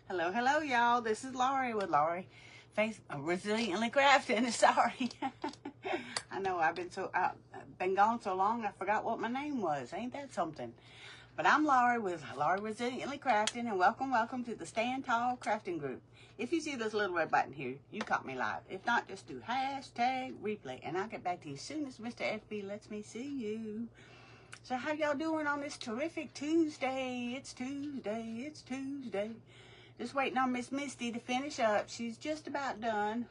Hello, hello, y'all. This is Laurie with Laurie Resiliently Crafting. Sorry, I know I've been gone so long. I forgot what my name was. Ain't that something? But I'm Laurie with Laurie Resiliently Crafting, and welcome to the Stand Tall Crafting Group. If you see this little red button here, you caught me live. If not, just do hashtag replay, and I'll get back to you as soon as Mr. FB lets me see you. So how y'all doing on this terrific Tuesday? It's Tuesday. Just waiting on Miss Misty to finish up. She's just about done.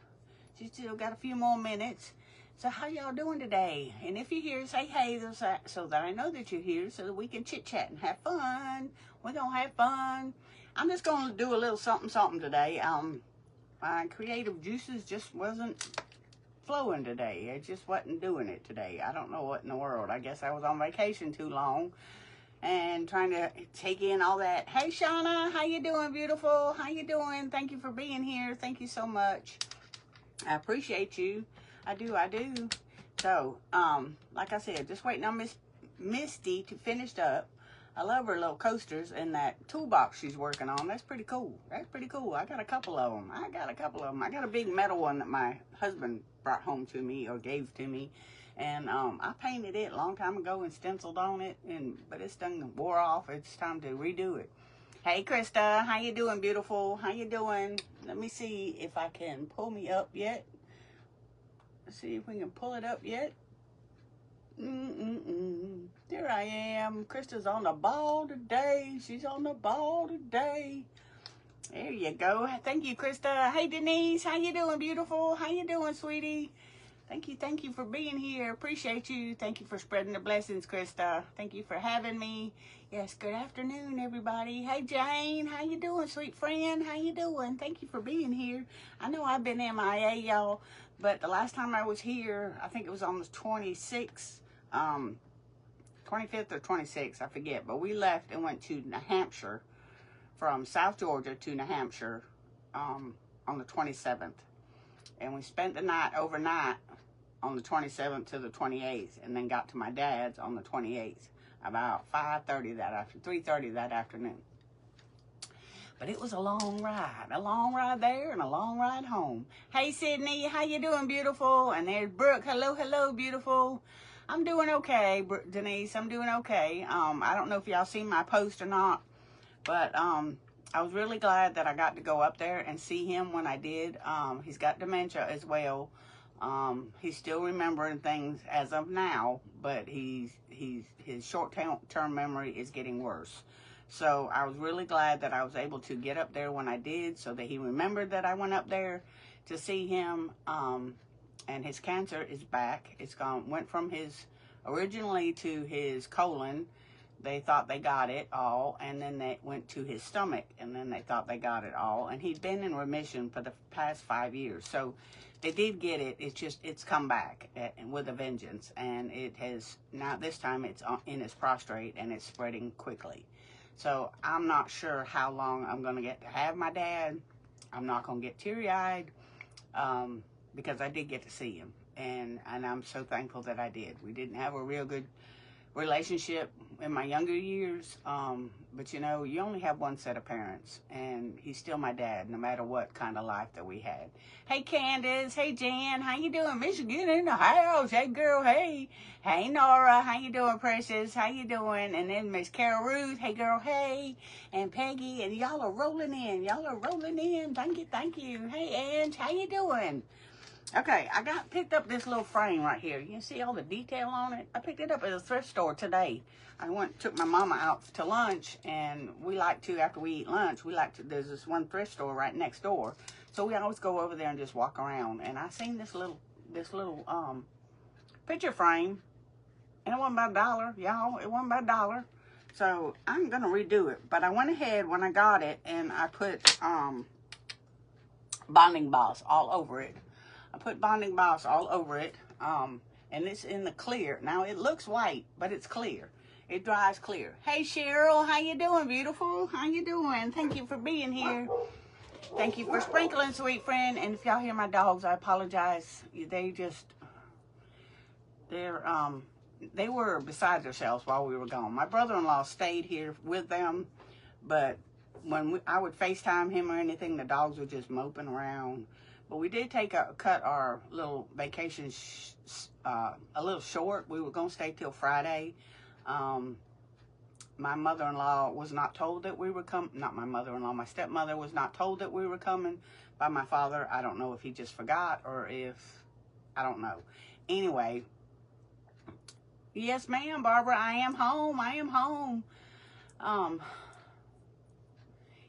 She's still got a few more minutes. So how y'all doing today? And if you're here, say hey so that I know that you're here so that we can chit-chat and have fun. We're going to have fun. I'm just going to do a little something today. My creative juices just wasn't flowing today. It just wasn't doing it today. I don't know what in the world. I guess I was on vacation too long and trying to take in all that. Hey, Shauna, how you doing, beautiful? How you doing? Thank you for being here. Thank you so much. I appreciate you. I do. So, like I said, just waiting on Miss Misty to finish up. I love her little coasters and that toolbox she's working on. That's pretty cool. I got a couple of them. I got a big metal one that my husband brought home to me or gave to me. And I painted it a long time ago and stenciled on it, but it's done wore off. It's time to redo it. Hey, Krista, how you doing, beautiful? How you doing? Let me see if I can pull me up yet. Let's see if we can pull it up yet. There I am. Krista's on the ball today. She's on the ball today. There you go. Thank you, Krista. Hey, Denise, how you doing, beautiful? How you doing, sweetie? Thank you for being here. Appreciate you. Thank you for spreading the blessings, Krista. Thank you for having me. Yes, good afternoon, everybody. Hey, Jane, how you doing, sweet friend? How you doing? Thank you for being here. I know I've been MIA, y'all, but the last time I was here, I think it was on the 26th, 25th or 26th, I forget, but we left and went to New Hampshire, from South Georgia to New Hampshire, on the 27th. And we spent the night overnight on the 27th to the 28th, and then got to my dad's on the 28th, about 3:30 that afternoon. But it was a long ride there and a long ride home. Hey, Sydney, how you doing, beautiful? And there's Brooke. Hello, beautiful. I'm doing okay, Denise. I'm doing okay. I don't know if y'all seen my post or not, but I was really glad that I got to go up there and see him when I did. He's got dementia as well. He's still remembering things as of now, but his short-term memory is getting worse. So I was really glad that I was able to get up there when I did, so that he remembered that I went up there to see him. And his cancer is back. It's went from originally to his colon. They thought they got it all, and then they went to his stomach, and then they thought they got it all. And he'd been in remission for the past 5 years. So they did get it. It's come back with a vengeance. And it has, now this time it's in his prostate, and it's spreading quickly. So I'm not sure how long I'm going to get to have my dad. I'm not going to get teary-eyed, because I did get to see him. And I'm so thankful that I did. We didn't have a real good relationship in my younger years, but you know, you only have one set of parents, and he's still my dad no matter what kind of life that we had. Hey, Candace. Hey, Jan, how you doing? Michigan in the house. Hey, girl. Hey Nora, how you doing, precious? How you doing? And then Miss Carol Ruth. Hey, girl. Hey, and Peggy. And y'all are rolling in. Thank you. Hey, Ange, how you doing? Okay, I picked up this little frame right here. You can see all the detail on it. I picked it up at a thrift store today. I took my mama out to lunch, and after we eat lunch, there's this one thrift store right next door. So we always go over there and just walk around. And I seen this little picture frame, and it wasn't about $1, y'all. It wasn't about $1. So I'm gonna redo it. But I went ahead when I got it, and I put bonding boss all over it. And it's in the clear. Now, it looks white, but it's clear. It dries clear. Hey, Cheryl, how you doing, beautiful? How you doing? Thank you for being here. Thank you for sprinkling, sweet friend. And if y'all hear my dogs, I apologize. They were beside themselves while we were gone. My brother-in-law stayed here with them, but when I would FaceTime him or anything, the dogs were just moping around. But we did cut our little vacation a little short. We were going to stay till Friday. My mother-in-law was not told that we were coming. Not my mother-in-law, my stepmother was not told that we were coming by my father. I don't know if he just forgot or if, I don't know. Anyway, yes, ma'am, Barbara, I am home. I am home.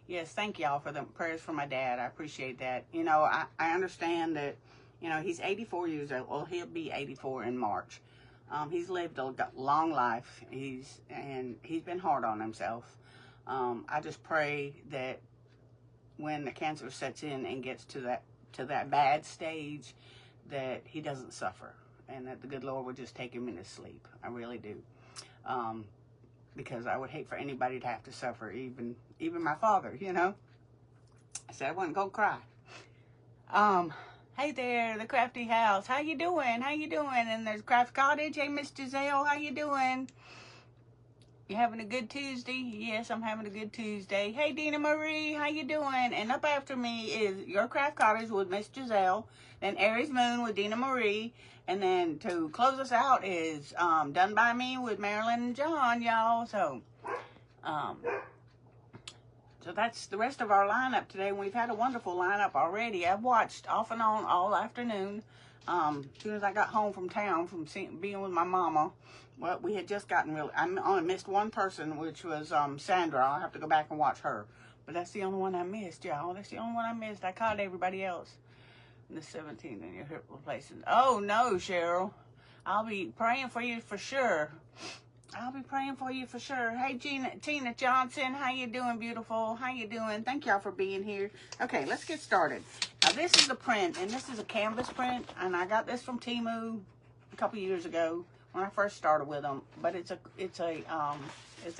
Yes, thank y'all for the prayers for my dad. I appreciate that. You know, I understand that, you know, he's 84 years old. Well, he'll be 84 in March. He's lived a long life. He's been hard on himself. I just pray that when the cancer sets in and gets to that bad stage, that he doesn't suffer, and that the good Lord will just take him in his sleep. I really do. Because I would hate for anybody to have to suffer, even my father, you know. I said I wasn't gonna cry. Hey there, the Crafty House. How you doing? How you doing? And there's Craft Cottage. Hey, Miss Giselle, how you doing? You having a good Tuesday? Yes, I'm having a good Tuesday. Hey, Dina Marie, how you doing? And up after me is Your Craft Cottage with Miss Giselle, then Aries Moon with Dina Marie, and then to close us out is Done By Me with Marilyn and John, y'all. So that's the rest of our lineup today. We've had a wonderful lineup already. I've watched off and on all afternoon. As soon as I got home from town from being with my mama, well, we had just gotten I only missed one person, which was Sandra. I'll have to go back and watch her. But that's the only one I missed, y'all. That's the only one I missed. I caught everybody else. The 17th in your hip replacement. Oh, no, Cheryl. I'll be praying for you for sure. I'll be praying for you for sure. Hey, Tina Johnson, how you doing, beautiful? How you doing? Thank y'all for being here. Okay, let's get started. Now, this is the print, and this is a canvas print, and I got this from Temu a couple years ago when I first started with them. But it's a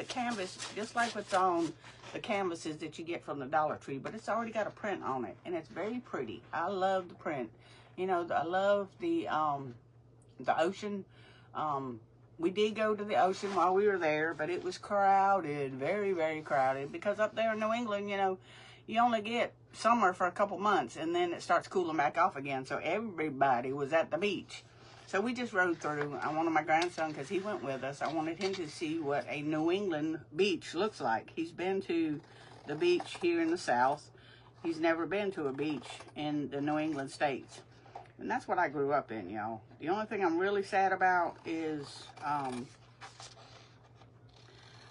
canvas just like what's on the canvases that you get from the Dollar Tree, but it's already got a print on it, and it's very pretty. I love the print. You know, I love the ocean. We did go to the ocean while we were there, but it was crowded, very, very crowded, because up there in New England, you know, you only get summer for a couple months, and then it starts cooling back off again, so everybody was at the beach. So we just rode through. I wanted my grandson, because he went with us, I wanted him to see what a New England beach looks like. He's been to the beach here in the South. He's never been to a beach in the New England states. And that's what I grew up in, y'all. The only thing I'm really sad about is I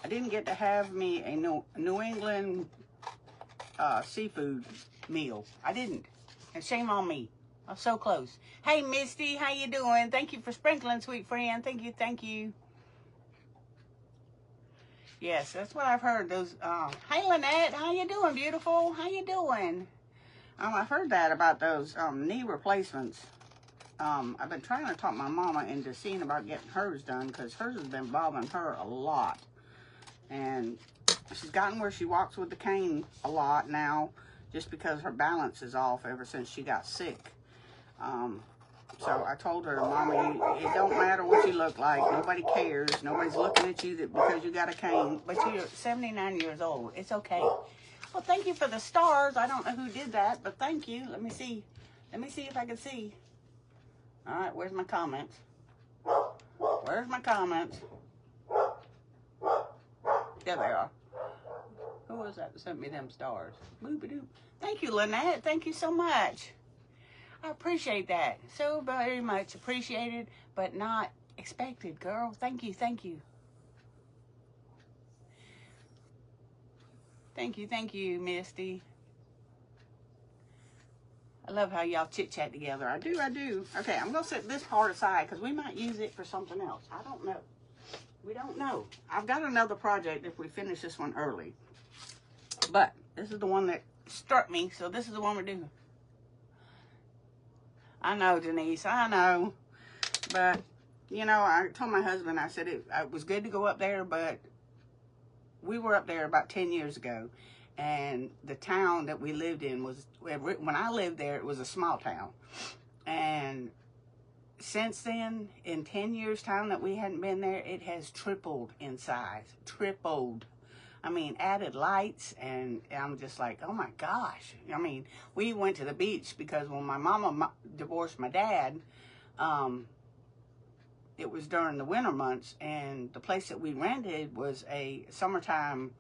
didn't get to have me a New England seafood meal. I didn't. And shame on me. I'm so close. Hey, Misty, how you doing? Thank you for sprinkling, sweet friend. Thank you, thank you. Yes, that's what I've heard. Those. Hey, Lynette, how you doing, beautiful? How you doing? I've heard that about those knee replacements. I've been trying to talk my mama into seeing about getting hers done, because hers has been bothering her a lot. And she's gotten where she walks with the cane a lot now, just because her balance is off ever since she got sick. So I told her, Mommy, it don't matter what you look like. Nobody cares. Nobody's looking at you because you got a cane. But you're 79 years old. It's okay. Well, thank you for the stars. I don't know who did that, but thank you. Let me see. Let me see if I can see. All right, where's my comments? Where's my comments? There they are. Who was that sent me them stars? Boop-a-doop. Thank you, Lynette. Thank you so much. I appreciate that. So very much appreciated, but not expected, girl. Thank you, thank you. Thank you, Misty. I love how y'all chit-chat together. I do. Okay, I'm going to set this part aside because we might use it for something else. I don't know. We don't know. I've got another project if we finish this one early. But this is the one that struck me, so this is the one we're doing. I know, Denise, I know. But, you know, I told my husband, I said it was good to go up there, but we were up there about 10 years ago. And the town that we lived in was, when I lived there, it was a small town. And since then, in 10 years' time that we hadn't been there, it has tripled in size. Tripled. I mean, added lights, and I'm just like, oh my gosh. I mean, we went to the beach because when my mama divorced my dad, it was during the winter months, and the place that we rented was a summertime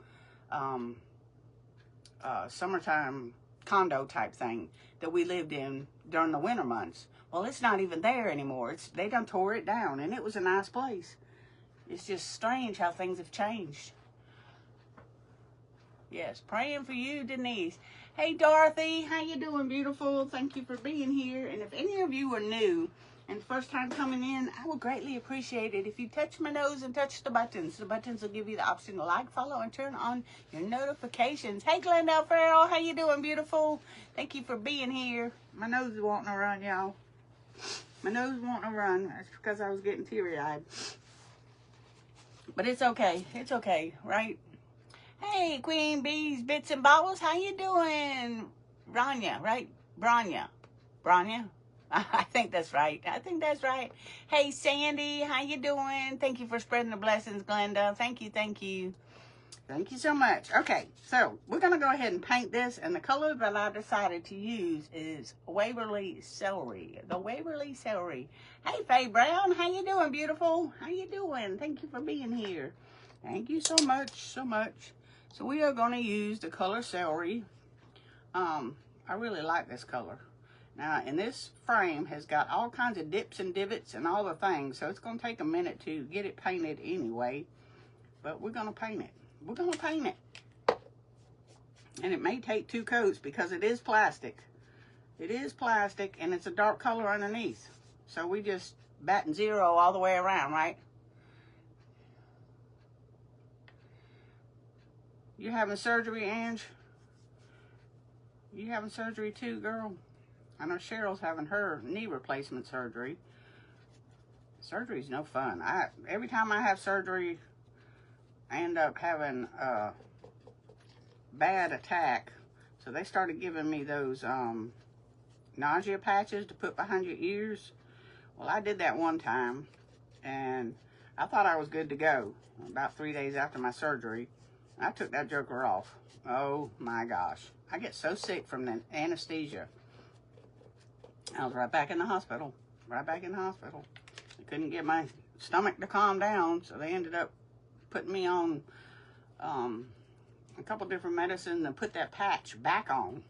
condo type thing that we lived in during the winter months. Well, it's not even there anymore. They done tore it down, and it was a nice place. It's just strange how things have changed. Yes, praying for you, Denise. Hey, Dorothy, how you doing, beautiful? Thank you for being here. And if any of you are new and first time coming in, I would greatly appreciate it if you touch my nose and touch the buttons. The buttons will give you the option to like, follow, and turn on your notifications. Hey, Glendale Farrell, how you doing, beautiful? Thank you for being here. My nose is wanting to run, y'all. My nose is wanting to run. That's because I was getting teary-eyed. But it's okay. It's okay, right? Hey, Queen Bees, Bits and Bobbles, how you doing? Branya, right? Branya. I think that's right. Hey, Sandy, how you doing? Thank you for spreading the blessings, Glenda. Thank you. Thank you so much. Okay, so we're going to go ahead and paint this, and the color that I decided to use is Waverly Celery. The Waverly Celery. Hey, Faye Brown, how you doing, beautiful? How you doing? Thank you for being here. Thank you so much. So we are going to use the color Celery. I really like this color. Now, and this frame has got all kinds of dips and divots and all the things, so it's going to take a minute to get it painted anyway. But we're going to paint it. And it may take 2 coats because it is plastic. It is plastic, and it's a dark color underneath. So we just batting 0 all the way around, right? You having surgery, Ange? You having surgery too, girl? I know Cheryl's having her knee replacement surgery. Surgery's no fun. Every time I have surgery, I end up having a bad attack. So they started giving me those nausea patches to put behind your ears. Well, I did that one time, and I thought I was good to go. About 3 days after my surgery, I took that joker off. Oh my gosh. I get so sick from the anesthesia. I was right back in the hospital. I couldn't get my stomach to calm down, so they ended up putting me on a couple different medicines and put that patch back on.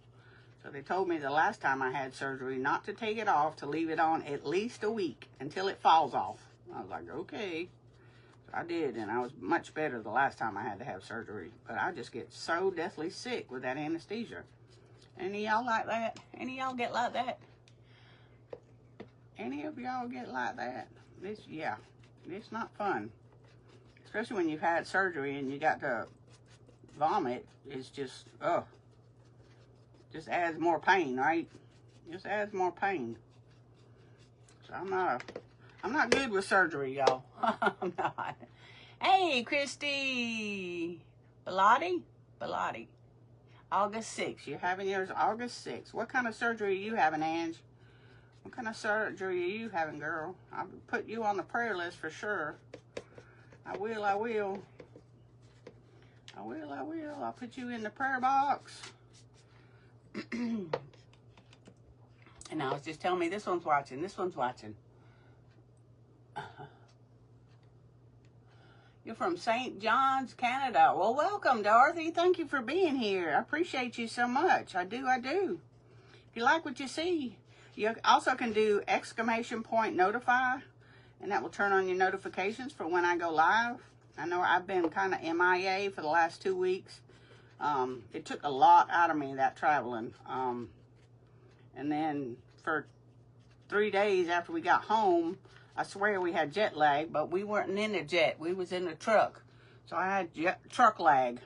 So they told me the last time I had surgery not to take it off, to leave it on at least a week until it falls off. I was like, okay. I did, and I was much better the last time I had to have surgery. But I just get so deathly sick with that anesthesia. Any of y'all like that? Any of y'all get like that? Any of y'all get like that? Yeah, it's not fun. Especially when you've had surgery and you got to vomit. It's just, just adds more pain, right? Just adds more pain. So I'm not good with surgery, y'all. I'm not. Hey, Christy. Bilotti? August 6th. You're having yours August 6th. What kind of surgery are you having, Ange? What kind of surgery are you having, girl? I'll put you on the prayer list for sure. I will. I'll put you in the prayer box. And I was just telling me this one's watching. You're from St. John's, Canada. Well, welcome, Dorothy. Thank you for being here. I appreciate you so much. I do. If you like what you see, you also can do !notify, and that will turn on your notifications for when I go live. I know I've been kind of MIA for the last 2 weeks. It took a lot out of me, that traveling. And then for 3 days after we got home, I swear we had jet lag, but we weren't in a jet. We was in a truck. So I had truck lag.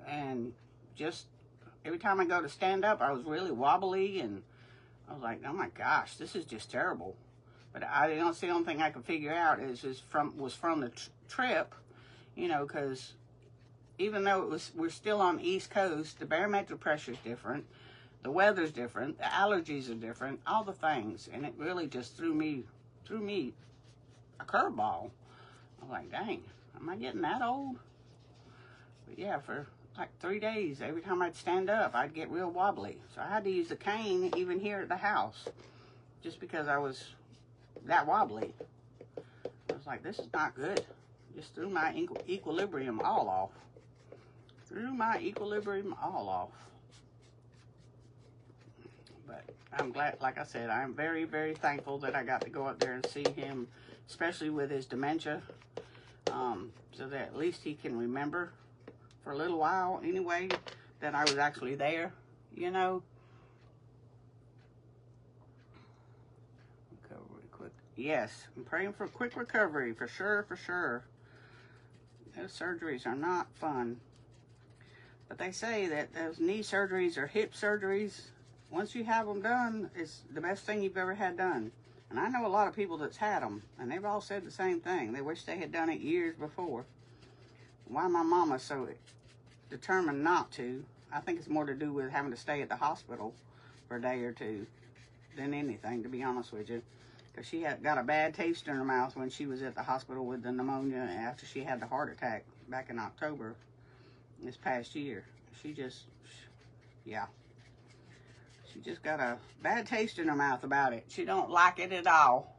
And just every time I go to stand up, I was really wobbly. And I was like, oh my gosh, this is just terrible. But the only thing I could figure out was from the trip, you know, because even though we're still on the East Coast, the barometric pressure is different, the weather's different, the allergies are different, all the things, and it really just threw me a curveball. I was like, dang, am I getting that old? But yeah, for like 3 days, every time I'd stand up, I'd get real wobbly. So I had to use the cane even here at the house, just because I was that wobbly. I was like, this is not good. Just threw my equilibrium all off. Threw my equilibrium all off. But I'm glad, like I said, I'm very, very thankful that I got to go up there and see him, especially with his dementia, so that at least he can remember for a little while anyway that I was actually there, you know. Recovery quick. Yes, I'm praying for quick recovery, for sure, for sure. Those surgeries are not fun. But they say that those knee surgeries or hip surgeries, once you have them done, it's the best thing you've ever had done. And I know a lot of people that's had them, and they've all said the same thing. They wish they had done it years before. Why my mama's so determined not to, I think it's more to do with having to stay at the hospital for a day or two than anything, to be honest with you. Because she had got a bad taste in her mouth when she was at the hospital with the pneumonia after she had the heart attack back in October this past year. She just, yeah. She just got a bad taste in her mouth about it. She don't like it at all.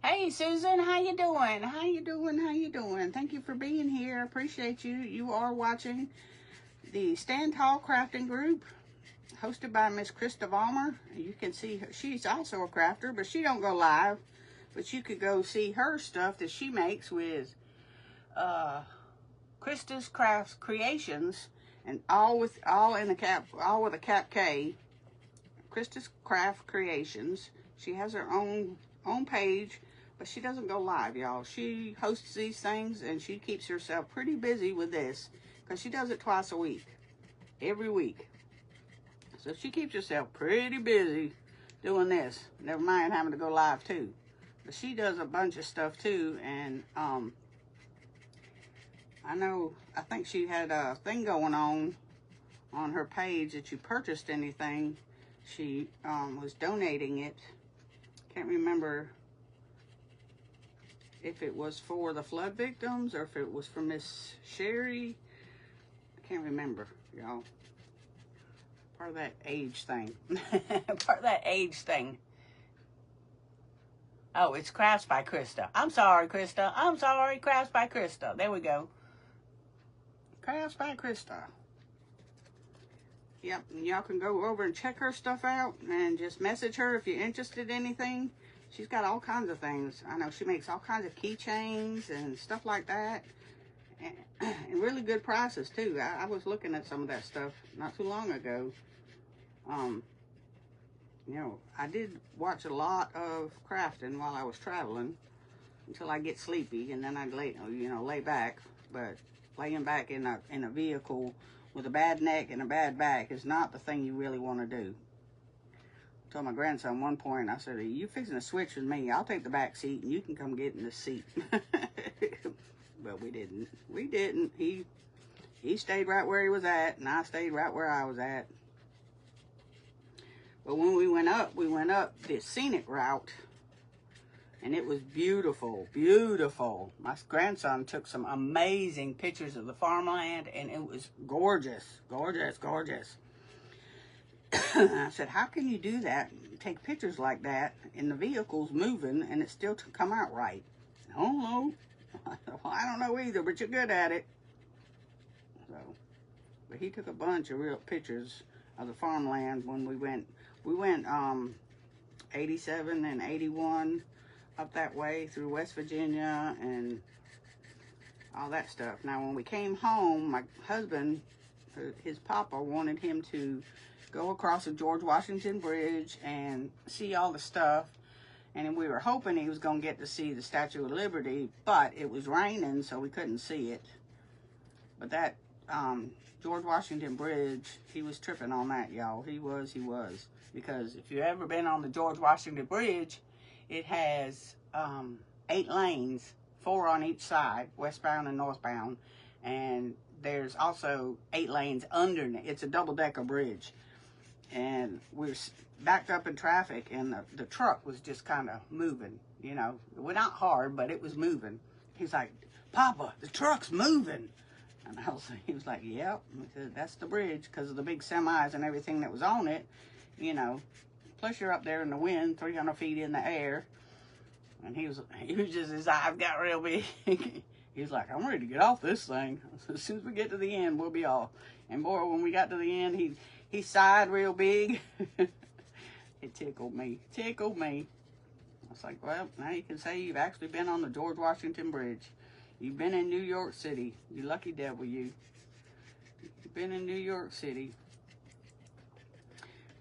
Hey, Susan, how you doing? How you doing? How you doing? Thank you for being here. I appreciate you. You are watching the Stand Tall Crafting Group, hosted by Miss Krista Vollmer. You can see her. She's also a crafter, but she don't go live. But you could go see her stuff that she makes with Krista's Crafts Creations, and all with a cap K. Krista's Craft Creations. She has her own page, but she doesn't go live, y'all. She hosts these things, and she keeps herself pretty busy with this, because she does it twice a week, every week. So she keeps herself pretty busy doing this. Never mind having to go live too. But she does a bunch of stuff too, and I think she had a thing going on her page that you purchased anything, she was donating it. Can't remember if it was for the flood victims or if it was for Miss Sherry. I can't remember, y'all. Part of that age thing. Part of that age thing. Oh, it's Crafts by Krista. I'm sorry, Krista. I'm sorry, Crafts by Krista. There we go. Crafts by Krista. Yep, and y'all can go over and check her stuff out and just message her if you're interested in anything. She's got all kinds of things. I know she makes all kinds of keychains and stuff like that. And really good prices too. I was looking at some of that stuff not too long ago. You know, I did watch a lot of crafting while I was traveling until I get sleepy, and then I'd lay back. But laying back in a vehicle with a bad neck and a bad back is not the thing you really want to do. I told my grandson one point, I said, you fixing to switch with me, I'll take the back seat and you can come get in the seat. But we didn't. We didn't. He stayed right where he was at, and I stayed right where I was at. But when we went up this scenic route, and it was beautiful, beautiful. My grandson took some amazing pictures of the farmland, and it was gorgeous, gorgeous, gorgeous. I said, how can you do that, take pictures like that, and the vehicle's moving, and it still come out right? I don't know. Well, I don't know either, but you're good at it. So, but he took a bunch of real pictures of the farmland when we went. We went 87 and 81 up that way through West Virginia and all that stuff. Now, when we came home, my husband, his papa, wanted him to go across the George Washington Bridge and see all the stuff. And we were hoping he was going to get to see the Statue of Liberty, but it was raining, so we couldn't see it. But that George Washington Bridge, he was tripping on that, y'all. He was. Because if you've ever been on the George Washington Bridge, it has 8 lanes, 4 on each side, westbound and northbound. And there's also 8 lanes underneath. It's a double-decker bridge. And we're backed up in traffic, and the truck was just kind of moving, you know. Well, not hard, but it was moving. He's like, Papa, the truck's moving. And he was like, yep, that's the bridge because of the big semis and everything that was on it, you know. Plus you're up there in the wind, 300 feet in the air. And he was just, his eyes got real big. He was like, I'm ready to get off this thing. As soon as we get to the end, we'll be off. And boy, when we got to the end, he sighed real big. It tickled me. Tickled me. I was like, well, now you can say you've actually been on the George Washington Bridge. You've been in New York City. You lucky devil, you. You've been in New York City.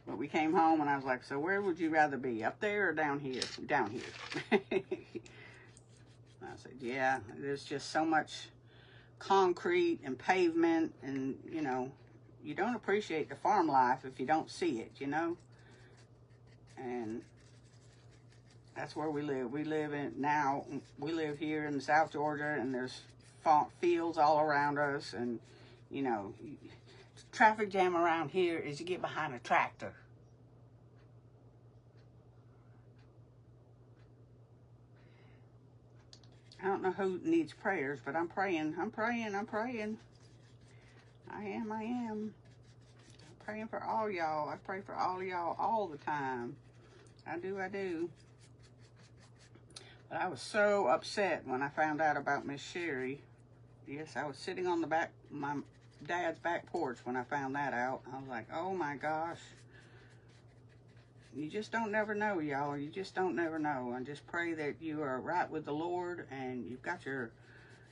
But we came home and I was like, so where would you rather be? Up there or down here? Down here. I said, yeah, there's just so much concrete and pavement and, you know, you don't appreciate the farm life if you don't see it, you know? And that's where we live. We live here in South Georgia, and there's fields all around us, and, you know, traffic jam around here is you get behind a tractor. I don't know who needs prayers, but I'm praying. I'm praying. I'm praying. I am. I'm praying for all y'all. I pray for all y'all all the time. I do. But I was so upset when I found out about Miss Sherry. Yes, I was sitting on my dad's back porch when I found that out. I was like, oh my gosh. You just don't never know, y'all. You just don't never know. I just pray that you are right with the Lord and you've got your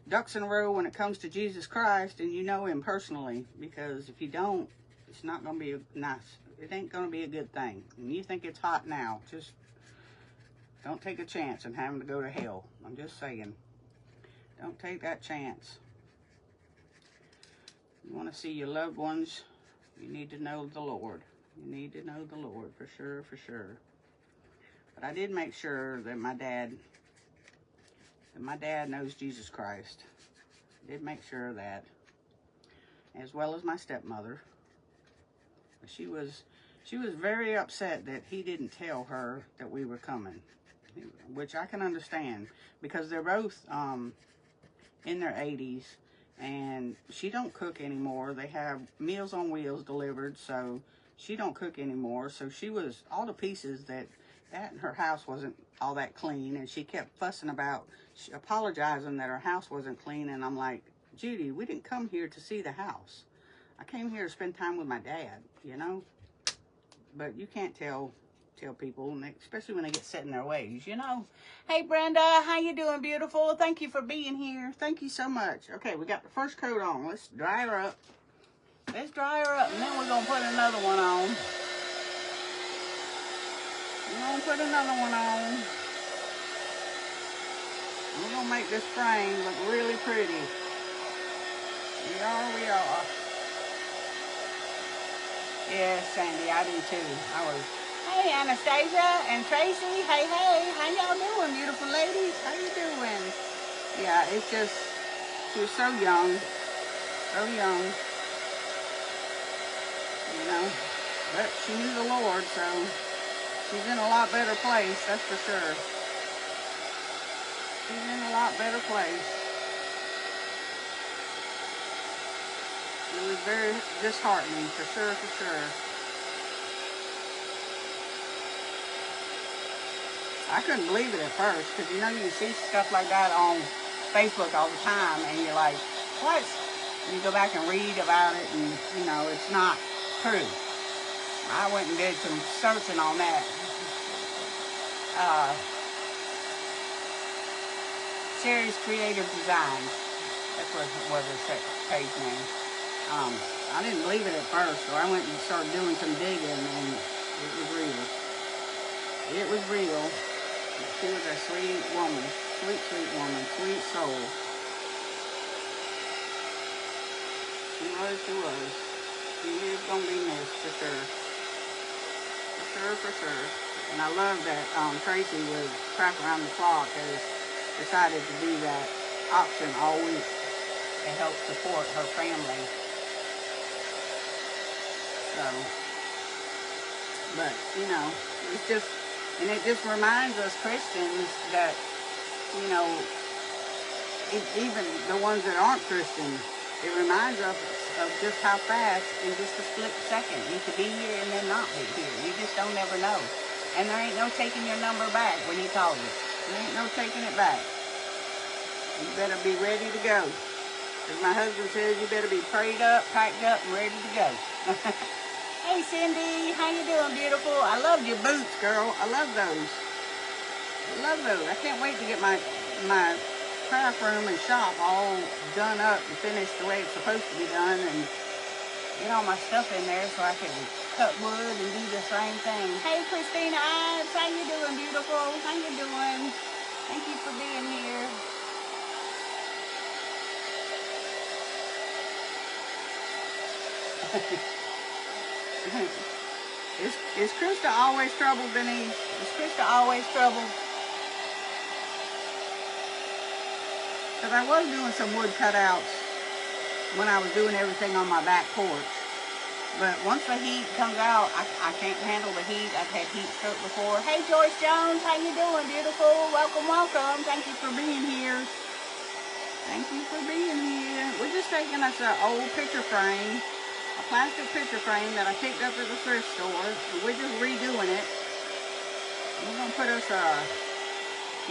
ducks in a row when it comes to Jesus Christ and you know him personally. Because if you don't, it's not going to be nice. It ain't going to be a good thing. And you think it's hot now. Just don't take a chance in having to go to hell. I'm just saying. Don't take that chance. You want to see your loved ones, you need to know the Lord. You need to know the Lord for sure. But I did make sure that my dad knows Jesus Christ. I did make sure of that. As well as my stepmother. She was very upset that he didn't tell her that we were coming. Which I can understand. Because they're both in their 80s. And she don't cook anymore. They have Meals on Wheels delivered, so she don't cook anymore. So she was, all the pieces that in her house wasn't all that clean, and she kept fussing about, apologizing that her house wasn't clean, and I'm like, Judy, we didn't come here to see the house. I came here to spend time with my dad, you know? But you can't tell people, especially when they get set in their ways, you know. Hey, Brenda, how you doing, beautiful? Thank you for being here. Thank you so much. Okay, we got the first coat on. Let's dry her up. Let's dry her up, and then we're going to put another one on. We're going to put another one on. We're going to make this frame look really pretty. We are. Yes, Sandy, I do too. Hey, Anastasia and Tracy. Hey, how y'all doing, beautiful ladies? How you doing? Yeah, it's just, she was so young, you know, but she knew the Lord, so she's in a lot better place, that's for sure. She's in a lot better place. It was very disheartening, for sure. I couldn't believe it at first, because, you know, you see stuff like that on Facebook all the time, and you're like, what? And you go back and read about it, and, you know, it's not true. I went and did some searching on that. Sherry's Creative Designs. That's what was her page name. I didn't believe it at first, so I went and started doing some digging, and it was real. It was real. She was a sweet woman, sweet woman, sweet soul. She was. She is going to be missed, for sure. For sure. And I love that Tracy with Crack Around the Clock has decided to do that auction all week to help support her family. So, but, you know, it's just, and it just reminds us Christians that, you know, even the ones that aren't Christian, It reminds us of just how fast, in just a split second, you could be here and then not be here. You just don't ever know. And there ain't no taking your number back when he calls it. There ain't no taking it back. You better be ready to go. As my husband says, you better be prayed up, packed up, and ready to go. Hey, Cindy. How you doing, beautiful? I love your boots, girl. I love those. I love those. I can't wait to get my craft room and shop all done up and finished the way it's supposed to be done, and get all my stuff in there so I can cut wood and do the same thing. Hey, Christina Ives. How you doing, beautiful? How you doing? Thank you for being here. Is Krista always trouble, Denise? Is Krista always trouble? Because I was doing some wood cutouts when I was doing everything on my back porch. But once the heat comes out, I can't handle the heat. I've had heat stroke before. Hey, Joyce Jones, how you doing, beautiful? Welcome, welcome. Thank you for being here. Thank you for being here. We're just taking us an old picture frame, a plastic picture frame that I picked up at the thrift store. We're just redoing it. We're going to put us a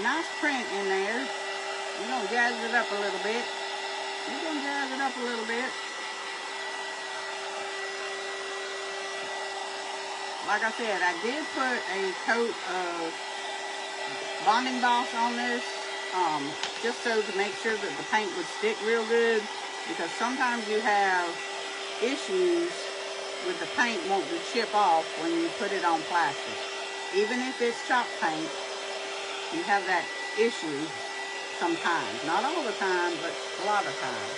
nice print in there. We're going to jazz it up a little bit. We're going to jazz it up a little bit. Like I said, I did put a coat of bonding boss on this, just so to make sure that the paint would stick real good, because sometimes you have issues with the paint wanting to chip off when you put it on plastic. Even if it's chalk paint, you have that issue sometimes. Not all the time, but a lot of times.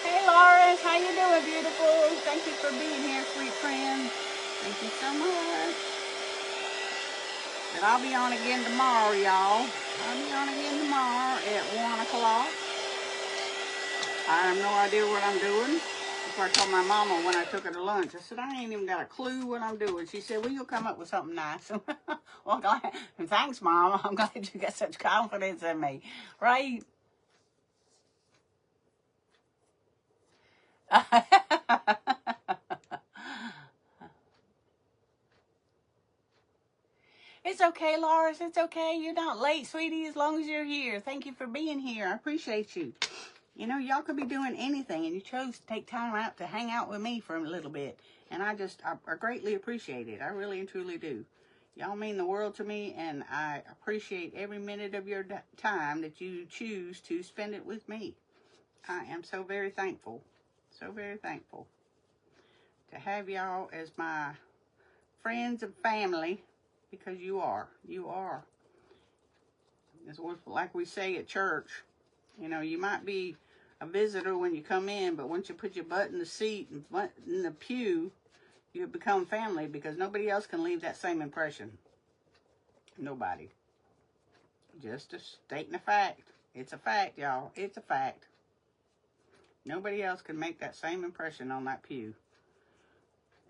Hey, Lawrence, how you doing, beautiful? Thank you for being here, sweet friend. Thank you so much. And I'll be on again tomorrow, y'all. I'll be on again tomorrow at 1 o'clock. I have no idea what I'm doing. That's what I told my mama when I took her to lunch. I said, I ain't even got a clue what I'm doing. She said, well, you'll come up with something nice. Well, thanks, Mama. I'm glad you got such confidence in me. Right? It's okay, Loris. It's okay. You're not late, sweetie, as long as you're here. Thank you for being here. I appreciate you. You know, y'all could be doing anything, and you chose to take time out to hang out with me for a little bit. And I greatly appreciate it. I really and truly do. Y'all mean the world to me, and I appreciate every minute of your time that you choose to spend it with me. I am so very thankful. So very thankful to have y'all as my friends and family, because you are. You are. It's like we say at church. You know, you might be a visitor when you come in, but once you put your butt in the seat and butt in the pew, you become family, because nobody else can leave that same impression. Nobody. Just stating a fact. It's a fact, y'all. It's a fact. Nobody else can make that same impression on that pew.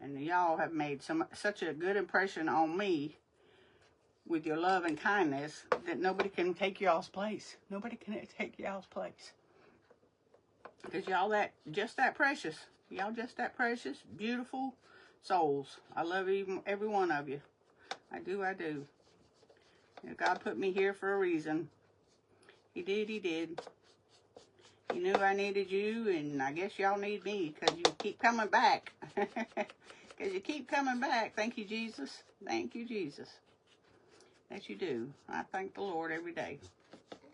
And y'all have made such a good impression on me with your love and kindness that nobody can take y'all's place. Nobody can take y'all's place. Because y'all just that precious. Y'all just that precious, beautiful souls. I love every one of you. I do, I do. You know, God put me here for a reason. He did, he did. He knew I needed you, and I guess y'all need me, because you keep coming back. Because you keep coming back. Thank you, Jesus. Thank you, Jesus. That you do. I thank the Lord every day.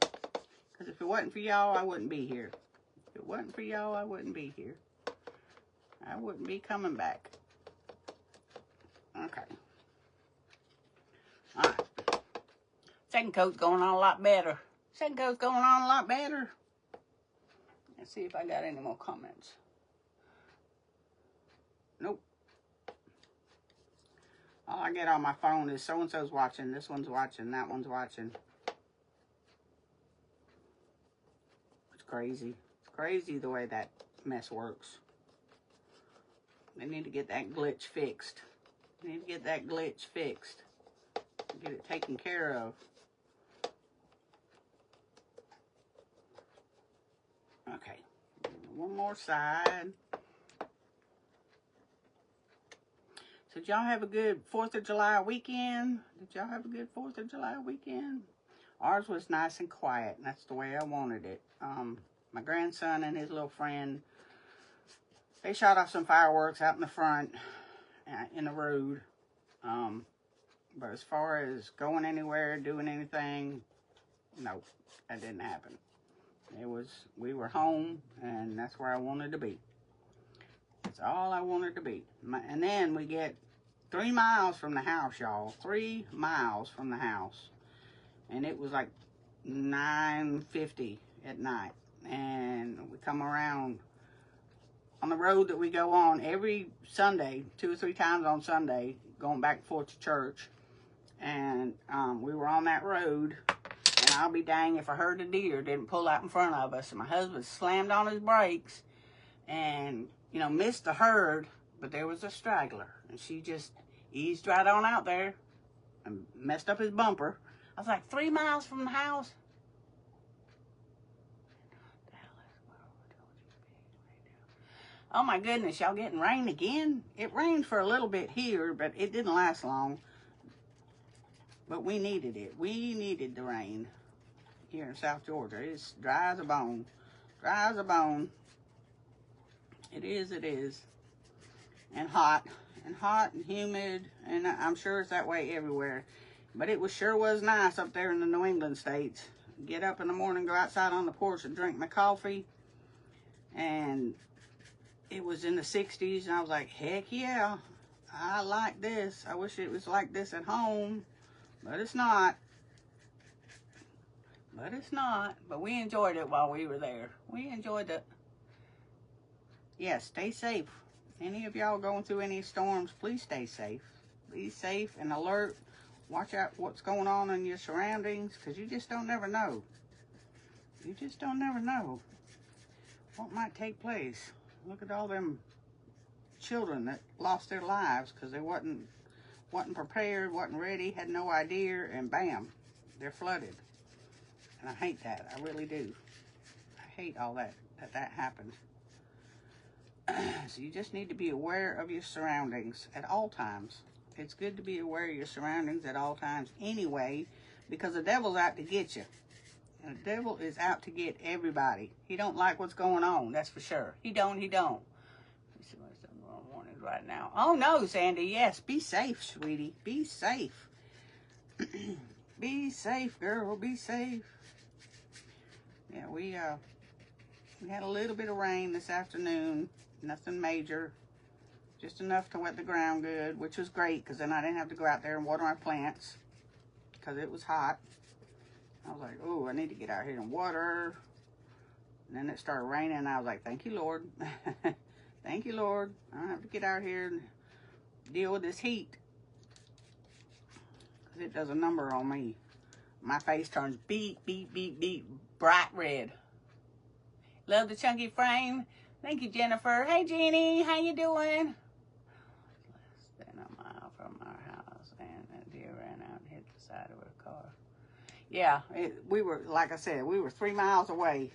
Because if it wasn't for y'all, I wouldn't be here. If it wasn't for y'all, I wouldn't be here. I wouldn't be coming back. Okay. All right. Second coat's going on a lot better. Second coat's going on a lot better. Let's see if I got any more comments. Nope. All I get on my phone is so-and-so's watching, this one's watching, that one's watching. It's crazy. It's crazy the way that mess works. They need to get that glitch fixed. They need to get that glitch fixed. Get it taken care of. Okay. one more side. So did y'all have a good 4th of July weekend? Did y'all have a good 4th of July weekend? Ours was nice and quiet, and that's the way I wanted it. My grandson and his little friend, they shot off some fireworks out in the front, in the road. But as far as going anywhere, doing anything, no, that didn't happen. We were home, and that's where I wanted to be. That's all I wanted to be. And then we get 3 miles from the house, y'all. 3 miles from the house. And it was like 9:50 at night. And we come around on the road that we go on every Sunday, 2 or 3 times on Sunday, going back and forth to church. And we were on that road. And I'll be dang if a herd of deer didn't pull out in front of us. And my husband slammed on his brakes and, you know, missed the herd, but there was a straggler. And she just eased right on out there and messed up his bumper. I was like, 3 miles from the house? Oh my goodness, y'all getting rain again? It rained for a little bit here, but it didn't last long. But we needed it. We needed the rain here in South Georgia. It's dry as a bone. Dry as a bone. It is, it is. And hot. And hot and humid. And I'm sure it's that way everywhere. But it sure was nice up there in the New England states. Get up in the morning, go outside on the porch and drink my coffee. And it was in the 60s. And I was like, heck yeah. I like this. I wish it was like this at home. But it's not. But it's not. But we enjoyed it while we were there. We enjoyed it. Yeah, stay safe. Any of y'all going through any storms, please stay safe. Be safe and alert. Watch out what's going on in your surroundings, because you just don't never know. You just don't never know what might take place. Look at all them children that lost their lives because they wasn't prepared, wasn't ready, had no idea, and bam, they're flooded. And I hate that. I really do. I hate all that happened. So you just need to be aware of your surroundings at all times. It's good to be aware of your surroundings at all times anyway, because the devil's out to get you. And the devil is out to get everybody. He don't like what's going on, that's for sure. He don't. Let's see what's going on right now. Oh no, Sandy, yes, be safe, sweetie. Be safe. Be safe, girl, be safe. Yeah, we had a little bit of rain this afternoon. Nothing major. Just enough to wet the ground good, which was great, because then I didn't have to go out there and water my plants because it was hot. I was like, oh, I need to get out here and water. And then it started raining, and I was like, thank you, Lord. Thank you, Lord. I don't have to get out here and deal with this heat, because it does a number on me. My face turns beet, bright red. Love the chunky frame. Thank you, Jennifer. Hey, Jeannie. How you doing? Less than a mile from our house, and a deer ran out and hit the side of a car. Yeah, we were, like I said, we were 3 miles away.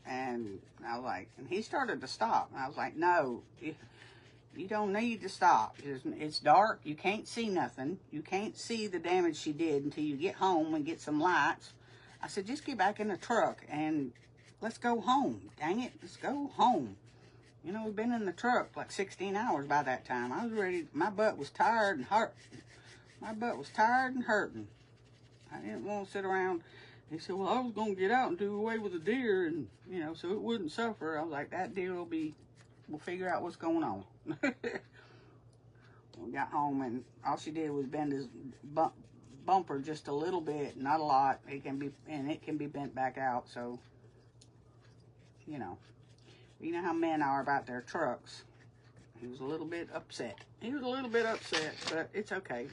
And I was like, and he started to stop. And I was like, no, you don't need to stop. It's dark. You can't see nothing. You can't see the damage she did until you get home and get some lights. I said, just get back in the truck and let's go home. Dang it, let's go home. You know, we've been in the truck like 16 hours by that time. I was ready. My butt was tired and hurt. My butt was tired and hurting. I didn't want to sit around. He said, well, I was going to get out and do away with the deer, and, you know, so it wouldn't suffer. I was like, that deer we'll figure out what's going on. We got home, and all she did was bend his bumper just a little bit, not a lot. It can be bent back out, so, you know how men are about their trucks. He was a little bit upset. But it's okay.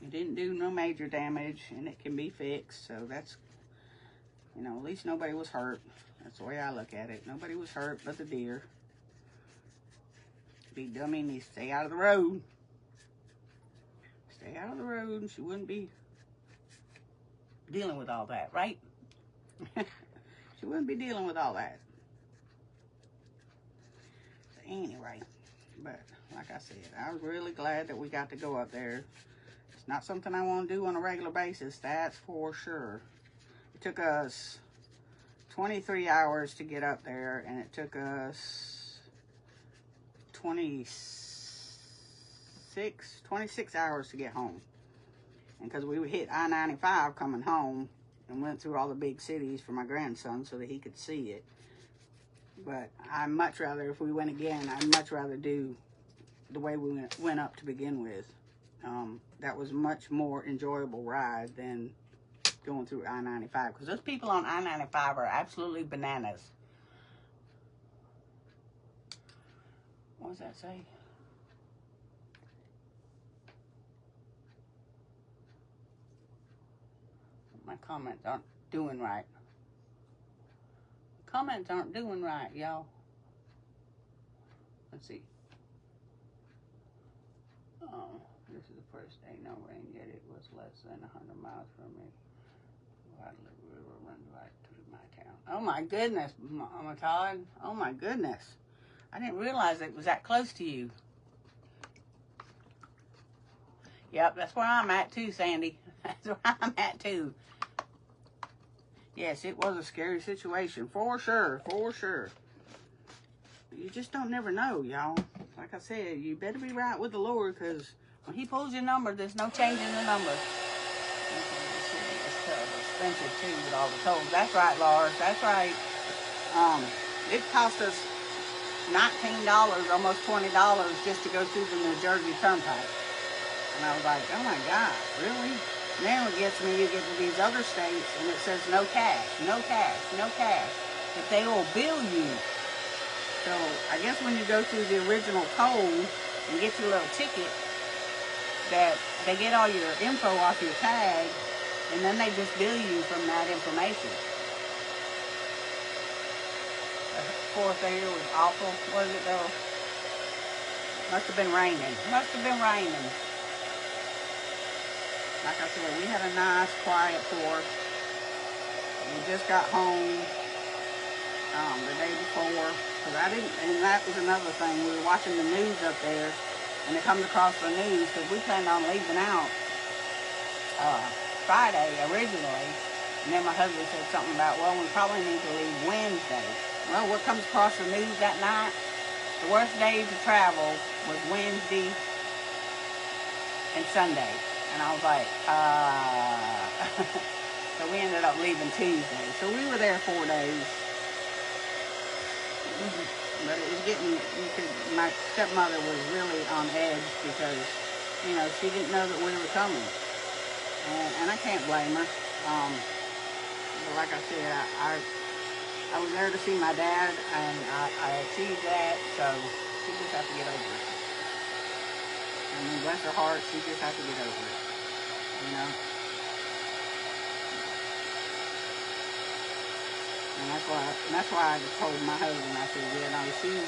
It didn't do no major damage, and it can be fixed, so that's, at least nobody was hurt. That's the way I look at it. Nobody was hurt but the deer. Big dummy needs to stay out of the road. Stay out of the road, and she wouldn't be dealing with all that, right? She wouldn't be dealing with all that. So anyway, but like I said, I was really glad that we got to go up there. It's not something I want to do on a regular basis, that's for sure. It took us 23 hours to get up there, and it took us 26 hours to get home. And because we hit I-95 coming home and went through all the big cities for my grandson so that he could see it. But I'd much rather, if we went again, I'd much rather do the way we went up to begin with. That was a much more enjoyable ride than going through I-95. Because those people on I-95 are absolutely bananas. What does that say? My comments aren't doing right. Comments aren't doing right, y'all. Let's see. Oh, this is the first day, no rain yet. It was less than 100 miles from me. Guadalupe River runs right through my town. Oh my goodness, Mama Todd. Oh my goodness. I didn't realize it was that close to you. Yep, that's where I'm at too, Sandy. That's where I'm at too. Yes, it was a scary situation, for sure, for sure. You just don't never know, y'all. Like I said, you better be right with the Lord, because when he pulls your number, there's no changing the number. It's expensive too with all the tolls. That's right, Lars, that's right. It cost us $19, almost $20 just to go through the New Jersey Turnpike. And I was like, oh my God, really? Now it gets me, you get to these other states and it says no cash, no cash, no cash. But they will bill you. So I guess when you go through the original toll and get your little ticket, that they get all your info off your tag and then they just bill you from that information. The fourth there was awful, was it though? Must have been raining. Must have been raining. Like I said, we had a nice, quiet 4th. We just got home the day before. Cause and that was another thing. We were watching the news up there, and it comes across the news because we planned on leaving out Friday originally. And then my husband said something about, well, we probably need to leave Wednesday. Well, what comes across the news that night? The worst day to travel was Wednesday and Sunday. And I was like, so we ended up leaving Tuesday. So we were there 4 days. But it was getting, my stepmother was really on edge because, you know, she didn't know that we were coming. And I can't blame her. But like I said, I was there to see my dad, and I achieved that, so she just has to get over it. I mean, bless her heart, she just has to get over it, you know? And that's why I just told my husband, I said, yeah, no, she's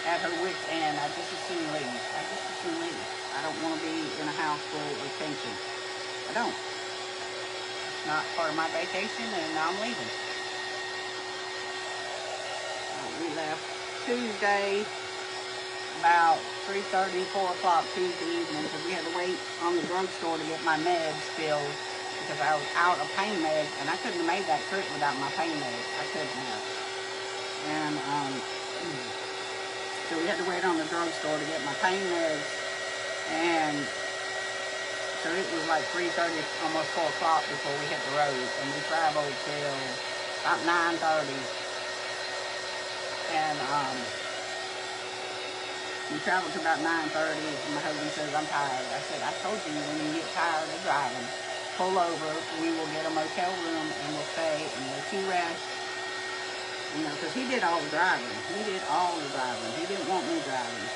at her wit's end. I just as soon leave. I don't want to be in a house full of tension. I don't. It's not part of my vacation, and I'm leaving. We left Tuesday about 3:30, 4 o'clock Tuesday evening because we had to wait on the drugstore to get my meds filled because I was out of pain meds, and I couldn't have made that trip without my pain meds. I couldn't have. And so we had to wait on the drugstore to get my pain meds, and so it was like 3:30, almost 4 o'clock before we hit the road, and we traveled till about 9:30. And we traveled to about 9:30, and my husband says, I'm tired. I said, I told you when you get tired of driving, pull over, we will get a motel room, and we'll stay, and let you rest. You know, because he did all the driving. He didn't want me driving.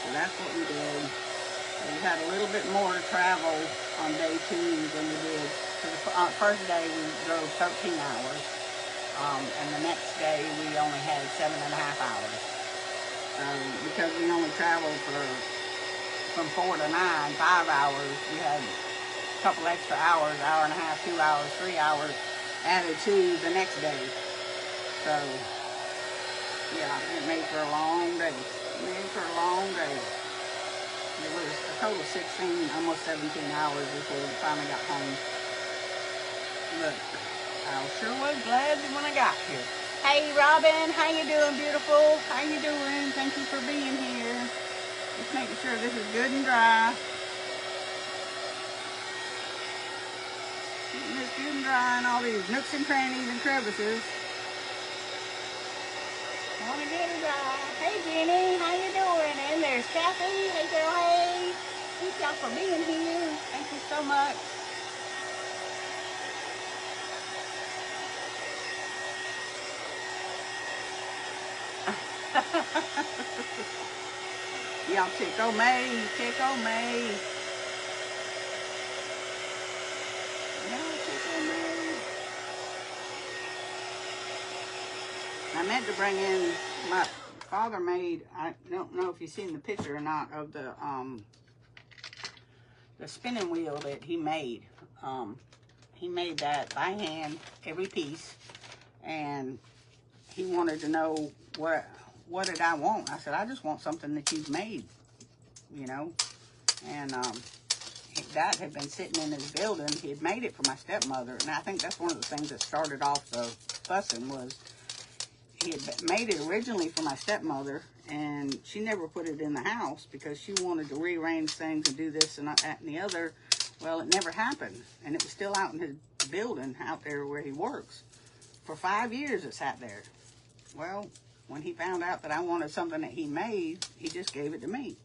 So that's what we did. We had a little bit more to travel on day 2 than we did. So the first day we drove 13 hours, and the next day we only had 7.5 hours. So because we only traveled from 4 to 9, 5 hours, we had couple extra hours, hour and a half, 2 hours, 3 hours added to the next day. So, yeah, it made for a long day. It made for a long day. It was a total of 16, almost 17 hours before we finally got home. But I sure was glad when I got here. Hey, Robin, how you doing, beautiful? How you doing? Thank you for being here. Just making sure this is good and dry. Keeping this good and dry in all these nooks and crannies and crevices. Want to get it dry. Hey, Jenny, how you doing? And there's Kathy. Hey, girl, hey. Thank y'all for being here. Thank you so much. Y'all tickle me, tickle me. Y'all tickle me. I meant to bring in, my father made, I don't know if you've seen the picture or not, of the spinning wheel that he made. He made that by hand, every piece, and he wanted to know what did I want. I said, I just want something that you've made, you know. And that had been sitting in his building. He had made it for my stepmother, and I think that's one of the things that started off the fussing was he had made it originally for my stepmother, and she never put it in the house because she wanted to rearrange things and do this and that and the other. Well, it never happened, and it was still out in his building out there where he works. For 5 years it sat there. Well, when he found out that I wanted something that he made, he just gave it to me.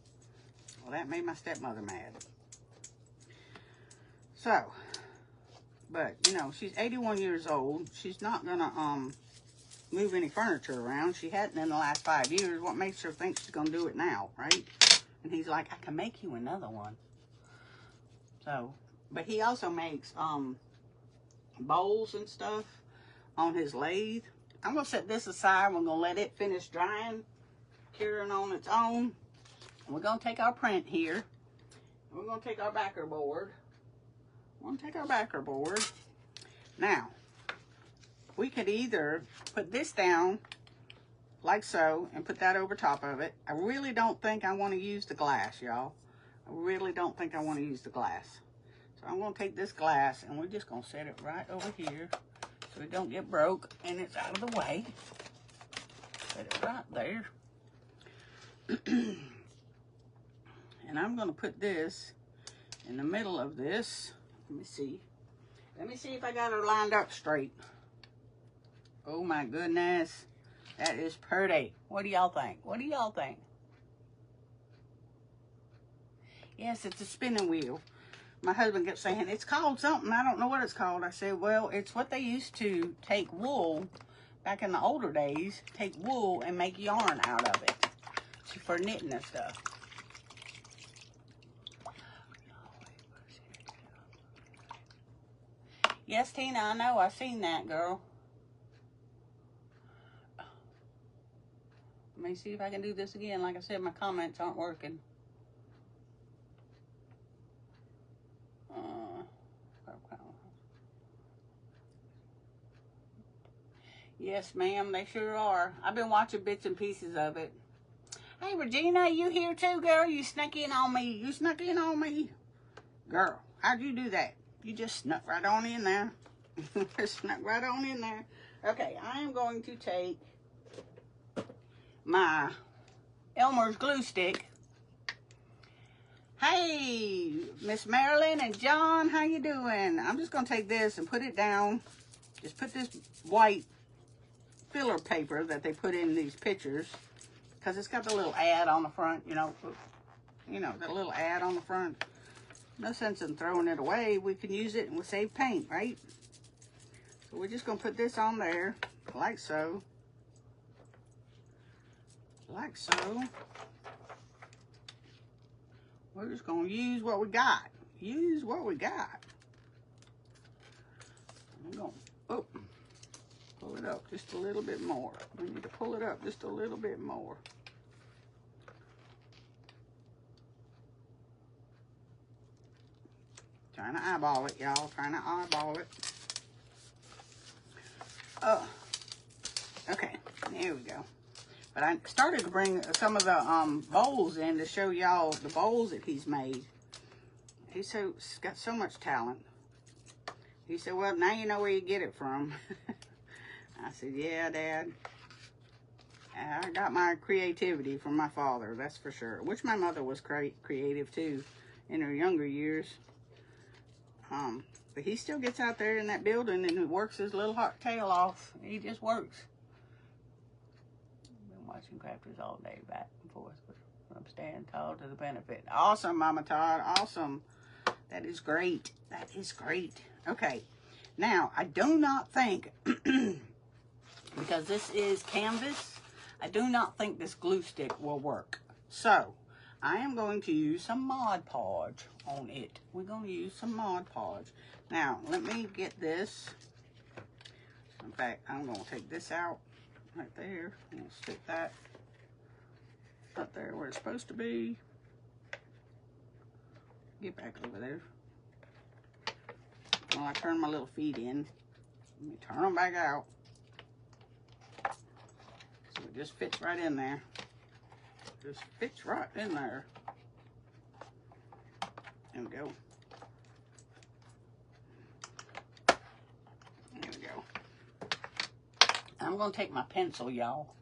Well, that made my stepmother mad. So, but, you know, she's 81 years old. She's not going to move any furniture around. She hadn't in the last 5 years. What makes her think she's going to do it now, right? And he's like, I can make you another one. So, but he also makes bowls and stuff on his lathe. I'm going to set this aside. We're going to let it finish drying, curing on its own. We're going to take our print here. We're going to take our backer board. We're going to take our backer board. Now, we could either put this down like so and put that over top of it. I really don't think I want to use the glass, y'all. I really don't think I want to use the glass. So I'm going to take this glass and we're just going to set it right over here so it don't get broke and it's out of the way. Set it right there. And I'm going to put this in the middle of this. Let me see. Let me see if I got her lined up straight. Oh my goodness. That is pretty. What do y'all think? What do y'all think? Yes, it's a spinning wheel. My husband kept saying, it's called something. I don't know what it's called. I said, well, it's what they used to take wool, back in the older days, take wool and make yarn out of it for knitting and stuff. Yes, Tina, I know. I've seen that, girl. Let me see if I can do this again. Like I said, my comments aren't working. Yes, ma'am, they sure are. I've been watching bits and pieces of it. Hey, Regina, you here too, girl? You snuck in on me. You snuck in on me. Girl, how'd you do that? You just snuck right on in there. Snuck right on in there. Okay, I am going to take my Elmer's glue stick. Hey, Miss Marilyn and John, how you doing? I'm just going to take this and put it down. Just put this white filler paper that they put in these pictures, because it's got the little ad on the front, you know, the little ad on the front. No sense in throwing it away. We can use it and we'll save paint, right? So we're just going to put this on there, like so. Like so. We're just going to use what we got. Use what we got. I'm going to pull it up just a little bit more. We need to pull it up just a little bit more. Trying to eyeball it, y'all. Trying to eyeball it. Oh, okay. There we go. But I started to bring some of the bowls in to show y'all the bowls that he's made. He's got so much talent. He said, well, now you know where you get it from. I said, yeah, Dad. I got my creativity from my father, that's for sure. Which my mother was creative too in her younger years. But he still gets out there in that building and works his little hot tail off. He just works. Been watching crafters all day, back and forth. But I'm staying tall to the benefit. Awesome, Mama Todd. Awesome. That is great. That is great. Okay. Now, I do not think, because this is canvas, I do not think this glue stick will work. So, I am going to use some Mod Podge on it. We're going to use some Mod Podge. Now, let me get this. In fact, I'm going to take this out right there. I'm going to stick that up there where it's supposed to be. Get back over there. Well, I turn my little feet in. Let me turn them back out. So it just fits right in there. Just fits right in there. There we go. There we go. I'm going to take my pencil, y'all.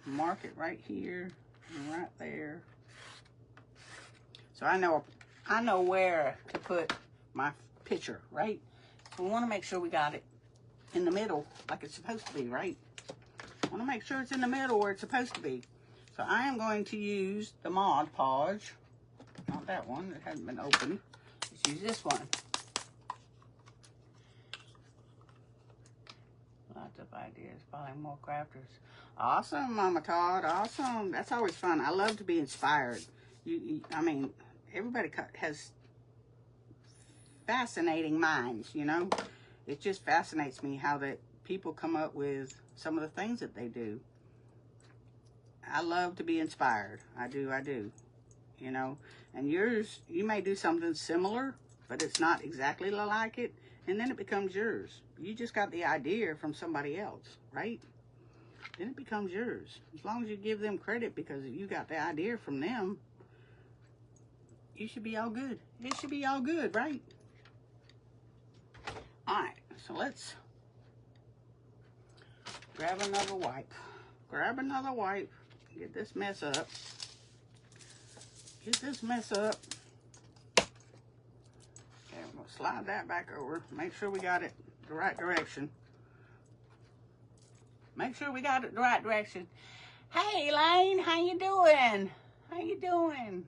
Mark it right here and right there. So I know where to put my picture, right? So we want to make sure we got it in the middle like it's supposed to be, right? I want to make sure it's in the middle where it's supposed to be. So I am going to use the Mod Podge. Not that one, that hasn't been opened. Let's use this one. Lots of ideas, probably more crafters. Awesome, Mama Todd, awesome. That's always fun. I love to be inspired. I mean, everybody has fascinating minds, you know. It just fascinates me how that people come up with some of the things that they do. I love to be inspired. I do, you know. And yours, you may do something similar, but it's not exactly like it, and then it becomes yours. You just got the idea from somebody else, right? Then it becomes yours. As long as you give them credit because you got the idea from them, you should be all good. It should be all good, right? All right, so let's grab another wipe. Grab another wipe. Get this mess up. Get this mess up. Okay, we're going to slide that back over. Make sure we got it the right direction. Make sure we got it the right direction. Hey, Elaine, how you doing? How you doing?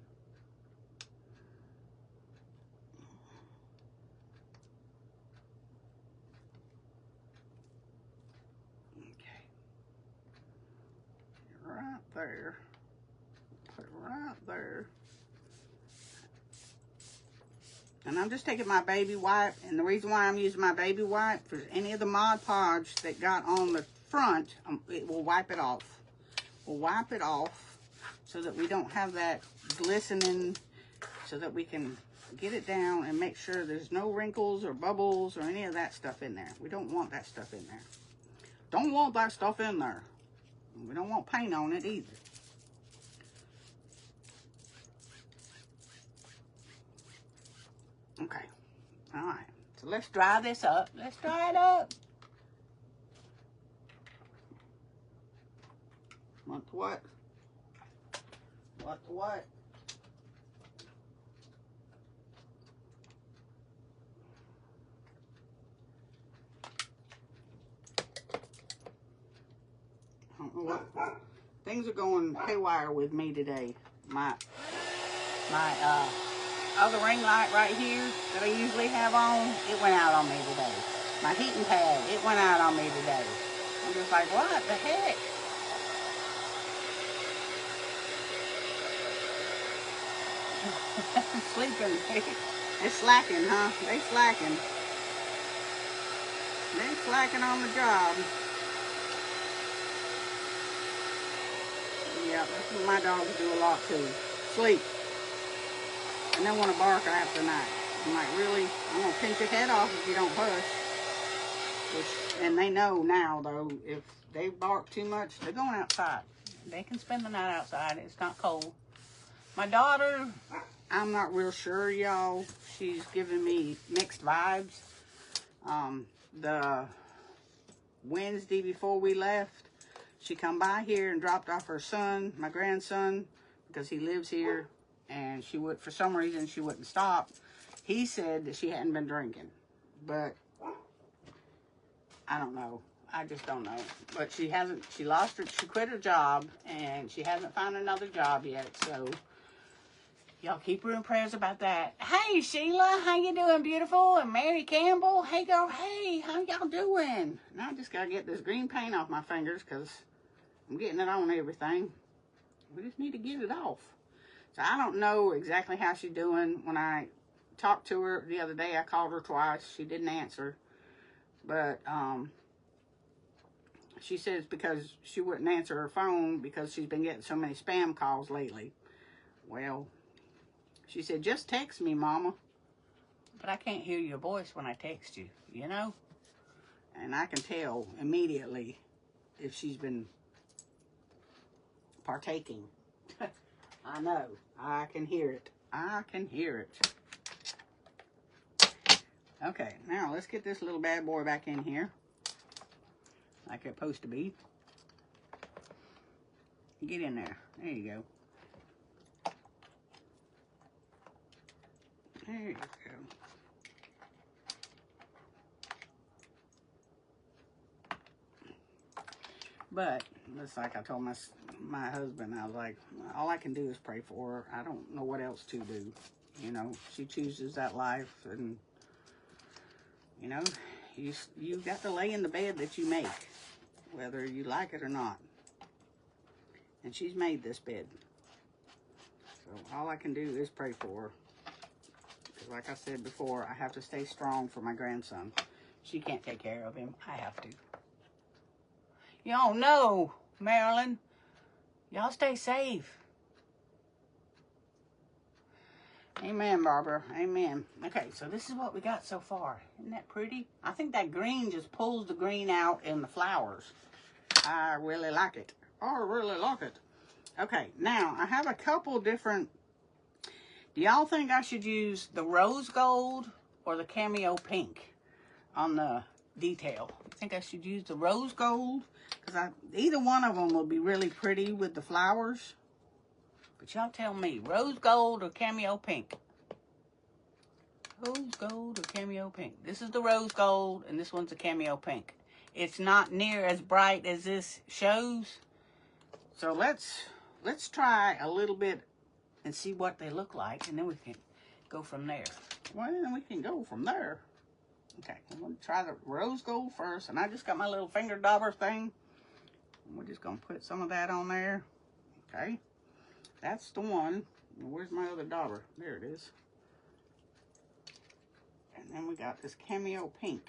Okay. Right there. Put it right there. And I'm just taking my baby wipe, and the reason why I'm using my baby wipe, for any of the Mod Podge that got on the front, it will wipe it off. We'll wipe it off so that we don't have that glistening, so that we can get it down and make sure there's no wrinkles or bubbles or any of that stuff in there. We don't want that stuff in there. Don't want that stuff in there. We don't want paint on it either. Okay, all right, so let's dry this up. Let's dry it up. What? What? I don't know what. Things are going haywire with me today. My other ring light right here that I usually have on, it went out on me today. My heating pad, it went out on me today. I'm just like, what the heck? Sleeping. They're slacking, huh? They slacking. They slacking on the job. Yeah, that's what my dogs do a lot too. Sleep. And they want to bark after night. I'm like, really? I'm going to pinch your head off if you don't hush. And they know now, though, if they bark too much, they're going outside. They can spend the night outside. It's not cold. My daughter, I'm not real sure, y'all. She's giving me mixed vibes. The Wednesday before we left, she come by here and dropped off her son, my grandson, because he lives here, and she would, for some reason, she wouldn't stop. He said that she hadn't been drinking, but I don't know. I just don't know. But she hasn't, she quit her job, and she hasn't found another job yet, so y'all keep her in prayers about that. Hey, Sheila, how you doing, beautiful? And Mary Campbell, hey, girl, hey, how y'all doing? Now I just got to get this green paint off my fingers because I'm getting it on everything. We just need to get it off. So I don't know exactly how she's doing. When I talked to her the other day, I called her twice. She didn't answer. But she says because she wouldn't answer her phone because she's been getting so many spam calls lately. Well, she said, just text me, Mama. But I can't hear your voice when I text you, you know? And I can tell immediately if she's been partaking. I know. I can hear it. I can hear it. Okay, now let's get this little bad boy back in here. Like it's supposed to be. Get in there. There you go. There you go. But, it's like I told my husband, I was like, all I can do is pray for her. I don't know what else to do. You know, she chooses that life, and, you know, you got to lay in the bed that you make, whether you like it or not. And she's made this bed. So all I can do is pray for her. Because like I said before, I have to stay strong for my grandson. She can't take care of him. I have to. Y'all know, Marilyn. Y'all stay safe. Amen, Barbara. Amen. Okay, so this is what we got so far. Isn't that pretty? I think that green just pulls the green out in the flowers. I really like it. I really like it. Okay, now I have a couple different. Do y'all think I should use the rose gold or the cameo pink on the detail? I think I should use the rose gold because either one of them will be really pretty with the flowers. But y'all tell me, rose gold or cameo pink? Rose gold or cameo pink? This is the rose gold and this one's the cameo pink. It's not near as bright as this shows. So let's try a little bit and see what they look like, and then we can go from there. Well, then we can go from there. Okay, I'm going to try the rose gold first, and I just got my little finger dauber thing. We're just going to put some of that on there. Okay, that's the one. Where's my other dauber? There it is. And then we got this cameo pink.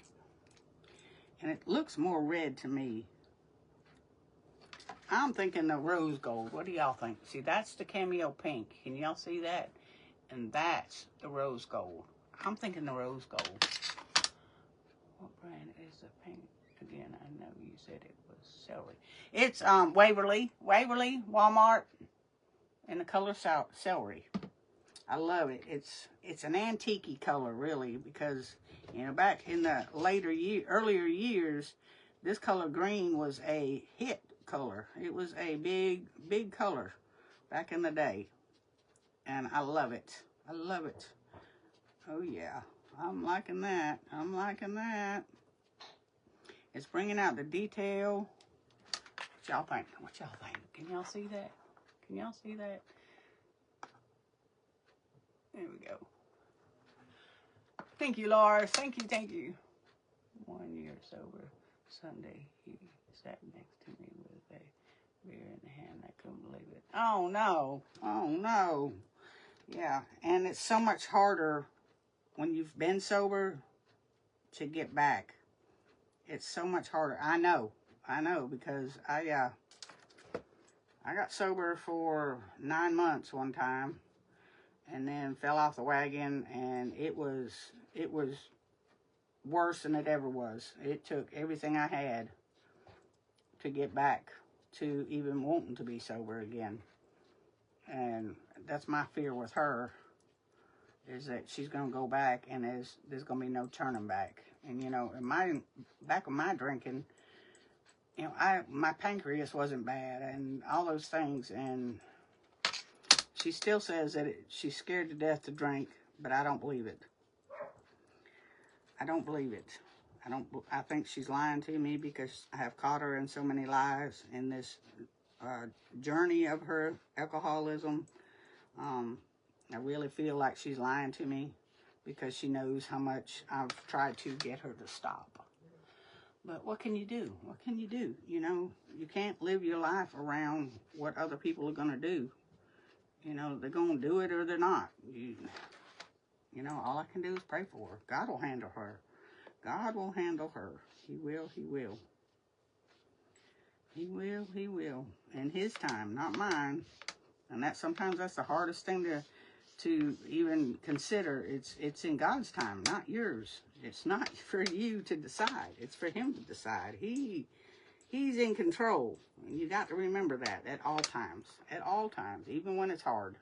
And it looks more red to me. I'm thinking the rose gold. What do y'all think? See, that's the cameo pink. Can y'all see that? And that's the rose gold. I'm thinking the rose gold. What brand is the pink? Again, I know you said it was celery. It's Waverly, Walmart, in the color celery. I love it. It's an antique color, really, because, you know, back in the earlier years, this color green was a hit color. It was a big color back in the day. And I love it. I love it. Oh, yeah. I'm liking that. I'm liking that. It's bringing out the detail. What y'all think? What y'all think? Can y'all see that? Can y'all see that? There we go. Thank you, Lars. Thank you, thank you. 1 year sober. Sunday, he sat next to me with a beer in the hand. I couldn't believe it. Oh, no. Oh, no. Yeah, and it's so much harder when you've been sober to get back. It's so much harder. I know, because I got sober for 9 months one time, and then fell off the wagon, and it was worse than it ever was. It took everything I had to get back to even wanting to be sober again. And that's my fear with her, is that she's going to go back, and there's going to be no turning back. And, you know, back of my drinking, you know, my pancreas wasn't bad and all those things. And she still says that she's scared to death to drink, but I don't believe it. I don't believe it. I think she's lying to me, because I have caught her in so many lies in this journey of her alcoholism. I really feel like she's lying to me, because she knows how much I've tried to get her to stop. But what can you do? What can you do? You know, you can't live your life around what other people are going to do. You know, they're going to do it or they're not. You know, all I can do is pray for her. God will handle her. God will handle her. He will, he will. He will, he will. In his time, not mine. And sometimes that's the hardest thing to even consider. It's in God's time, not yours. It's not for you to decide. It's for him to decide. He's in control. And you got to remember that at all times. At all times, even when it's hard.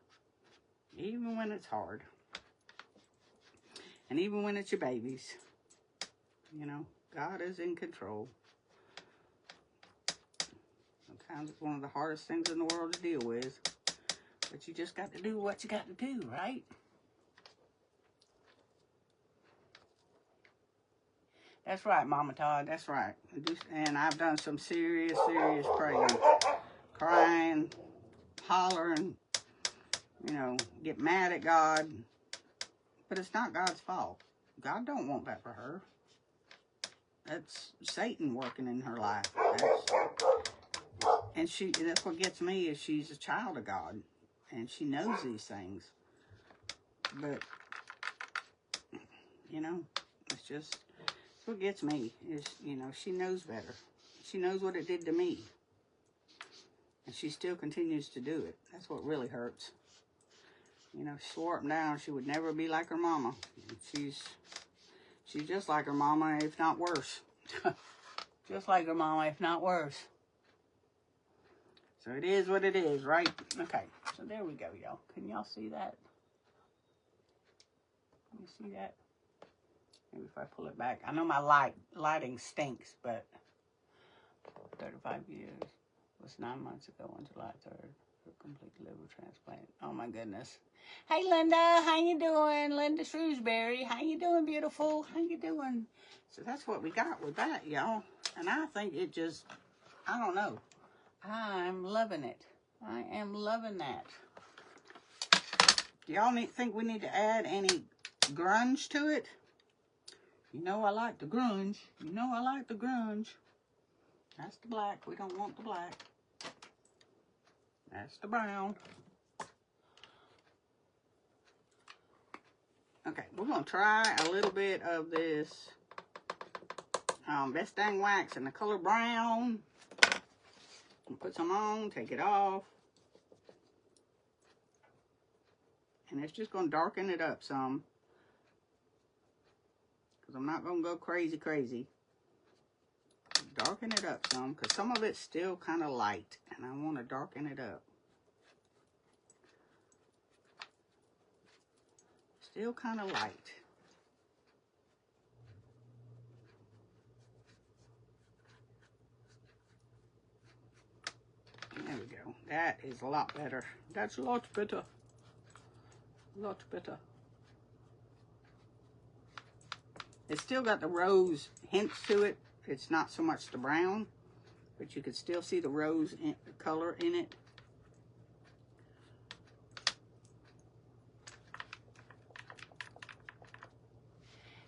Even when it's hard. And even when it's your babies. You know, God is in control. Sometimes it's one of the hardest things in the world to deal with. But you just got to do what you got to do, right? That's right, Mama Todd. That's right. And I've done some serious praying. Crying, hollering, you know, get mad at God. But it's not God's fault. God don't want that for her. That's Satan working in her life. That's what gets me, is she's a child of God. And she knows these things. But, you know, it's what gets me is, you know, she knows better. She knows what it did to me. And she still continues to do it. That's what really hurts. You know, she swore up and down she would never be like her mama. She's just like her mama, if not worse. Just like her mama, if not worse. So it is what it is, right? Okay, so there we go, y'all. Can y'all see that? Can you see that? Maybe if I pull it back. I know my lighting stinks, but 35 years was 9 months ago on July 3rd for complete liver transplant. Oh my goodness. Hey Linda, how you doing? Linda Shrewsbury, how you doing, beautiful? How you doing? So that's what we got with that, y'all. And I think it just, I don't know. I'm loving it. I am loving that. Do y'all think we need to add any grunge to it? You know I like the grunge. You know I like the grunge. That's the black. We don't want the black. That's the brown. Okay, we're going to try a little bit of this Best Dang Wax in the color brown. And put some on, take it off. And it's just going to darken it up some. Because I'm not going to go crazy. Darken it up some, because some of it's still kind of light. And I want to darken it up. Still kind of light. There we go. That is a lot better. That's a lot better. A lot better. It's still got the rose hints to it. It's not so much the brown, but you can still see the rose color in it.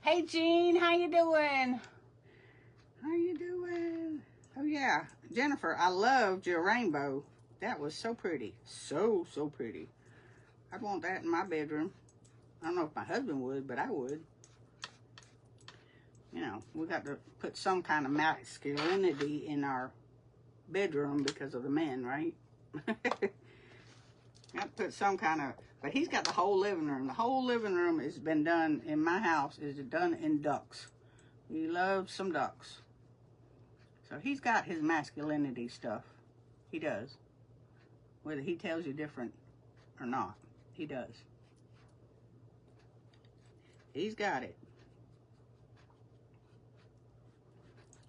Hey Jean, how you doing? How you doing? Oh yeah, Jennifer, I loved your rainbow. That was so pretty. So pretty. I'd want that in my bedroom. I don't know if my husband would, but I would. You know, we got to put some kind of masculinity in our bedroom because of the men, right? I put some kind of, but he's got the whole living room. The whole living room has been done in my house, is done in ducks. He loves some ducks. So he's got his masculinity stuff. He does. Whether he tells you different or not, he does. He's got it.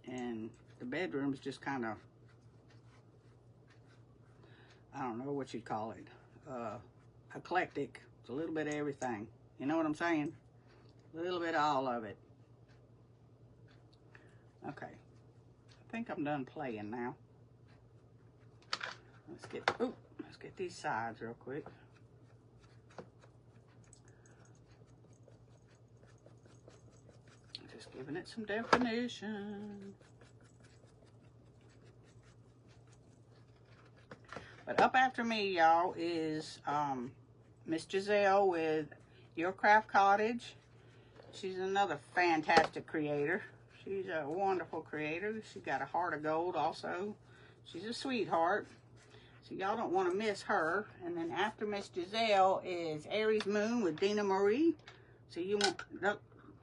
And the bedroom's just kind of, I don't know what you'd call it, eclectic. It's a little bit of everything. You know what I'm saying? A little bit of all of it. Okay. I think I'm done playing now. Let's get these sides real quick. Just giving it some definition. But up after me, y'all, is Miss Giselle with Your Craft Cottage. She's another fantastic creator. She's a wonderful creator. She's got a heart of gold also. She's a sweetheart. So y'all don't want to miss her. And then after Miss Giselle is Aries Moon with Dina Marie. So you want,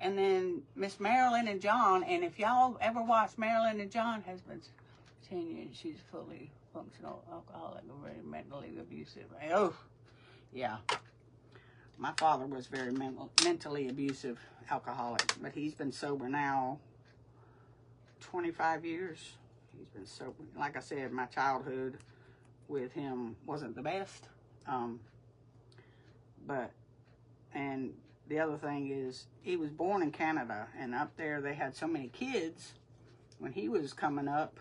and then Miss Marilyn and John. And if y'all ever watch Marilyn and John, husbands, 10 years, she's fully functional alcoholic, very mentally abusive. Oh, yeah. My father was very mentally abusive alcoholic, but he's been sober now 25 years. He's been sober. Like I said, my childhood with him wasn't the best. And the other thing is, he was born in Canada, and up there they had so many kids when he was coming up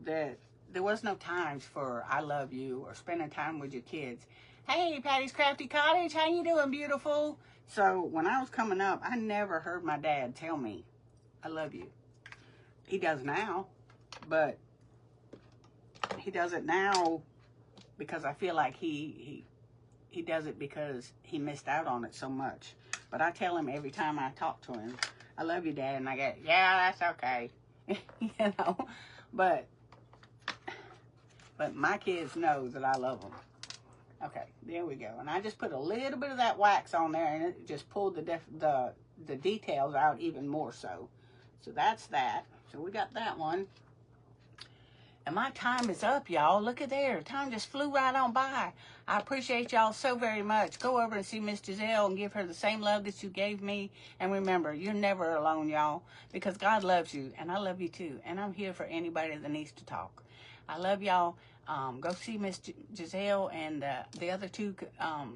that there was no times for I love you or spending time with your kids. Hey, Patty's Crafty Cottage, how you doing, beautiful? So when I was coming up, I never heard my dad tell me, I love you. He does now, but he does it now because I feel like he does it because he missed out on it so much. But I tell him every time I talk to him, I love you, Dad, and I get, yeah, that's okay. You know, but my kids know that I love them. Okay, there we go. And I just put a little bit of that wax on there, and it just pulled the details out even more so. So that's that. So we got that one. And my time is up, y'all. Look at there. Time just flew right on by. I appreciate y'all so very much. Go over and see Miss Giselle and give her the same love that you gave me. And remember, you're never alone, y'all, because God loves you, and I love you too. And I'm here for anybody that needs to talk. I love y'all. Go see Miss Giselle and the other two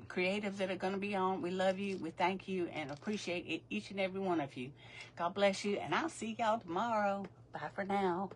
creatives that are going to be on. We love you. We thank you and appreciate each and every one of you. God bless you, and I'll see y'all tomorrow. Bye for now.